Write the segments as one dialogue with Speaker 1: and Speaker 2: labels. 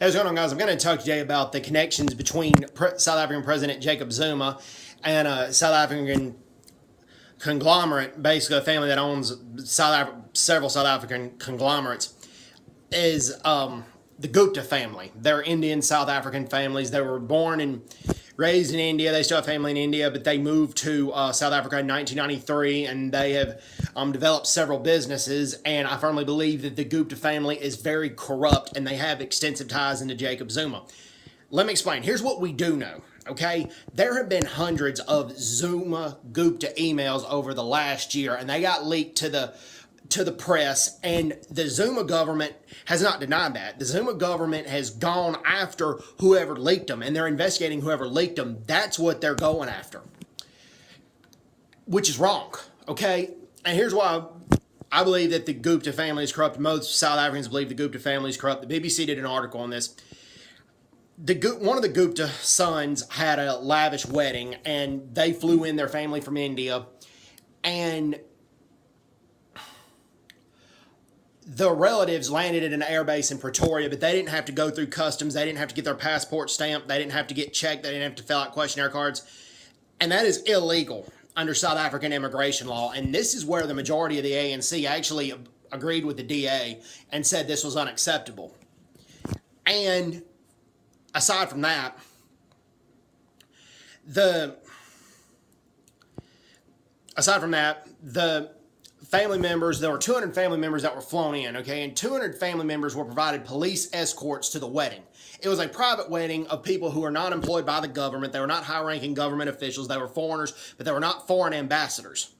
Speaker 1: Hey, what's going on, guys? I'm going to talk today about the connections between South African President Jacob Zuma and a South African conglomerate, basically a family that owns several South African conglomerates, is the Gupta family. They're Indian South African families. They were born and raised in India. They still have family in India, but they moved to South Africa in 1993, and they have developed several businesses. And I firmly believe that the Gupta family is very corrupt, and they have extensive ties into Jacob Zuma. Let me explain. Here's what we do know. Okay, there have been hundreds of Zuma Gupta emails over the last year, and they got leaked to the press, and the Zuma government has not denied that. The Zuma government has gone after whoever leaked them, and they're investigating whoever leaked them. That's what they're going after, which is wrong, okay? And here's why I believe that the Gupta family is corrupt. Most South Africans believe the Gupta family is corrupt. The BBC did an article on this. One of the Gupta sons had a lavish wedding, and they flew in their family from India, and the relatives landed at an airbase in Pretoria, but they didn't have to go through customs. They didn't have to get their passport stamped. They didn't have to get checked. They didn't have to fill out questionnaire cards. And that is illegal under South African immigration law. And this is where the majority of the ANC actually agreed with the DA and said this was unacceptable. And aside from that, the family members, there were 200 family members that were flown in, okay, and 200 family members were provided police escorts to the wedding. It was a private wedding of people who are not employed by the government. They were not high-ranking government officials. They were foreigners, but they were not foreign ambassadors,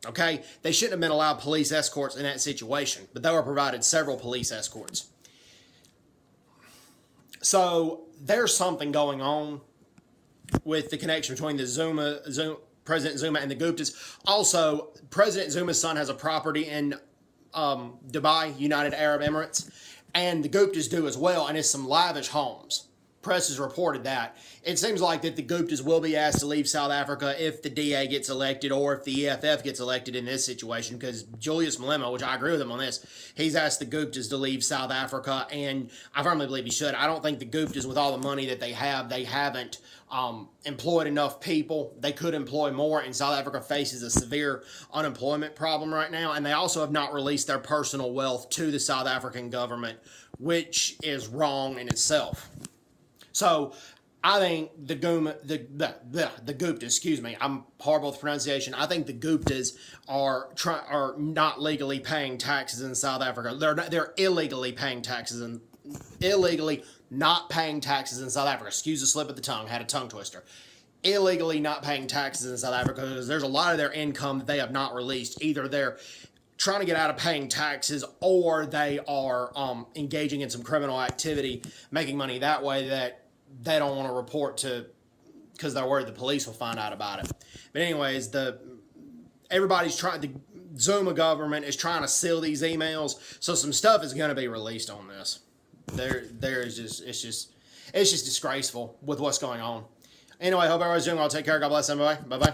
Speaker 1: okay? They shouldn't have been allowed police escorts in that situation, but they were provided several police escorts. So there's something going on with the connection between the President Zuma and the Guptas. Also, President Zuma's son has a property in Dubai, United Arab Emirates, and the Guptas do as well, and it's some lavish homes. Press has reported that. It seems like that the Guptas will be asked to leave South Africa if the DA gets elected or if the EFF gets elected in this situation, because Julius Malema, which I agree with him on this, he's asked the Guptas to leave South Africa, and I firmly believe he should. I don't think the Guptas, with all the money that they haven't employed enough people. They could employ more, and South Africa faces a severe unemployment problem right now, and they also have not released their personal wealth to the South African government, which is wrong in itself. So I think the Guptas, excuse me, I'm horrible with pronunciation. I think the Guptas are not legally paying taxes in South Africa. They're illegally paying taxes and illegally not paying taxes in South Africa. Excuse the slip of the tongue. Had a tongue twister. Illegally not paying taxes in South Africa because there's a lot of their income that they have not released. Either they're trying to get out of paying taxes, or they are engaging in some criminal activity, making money that way that they don't want to report to because they're worried the police will find out about it. But anyways, the Zuma government is trying to seal these emails, so some stuff is going to be released on this. It's just disgraceful with what's going on. Anyway, hope everybody's doing well. Take care. God bless everybody. Bye-bye.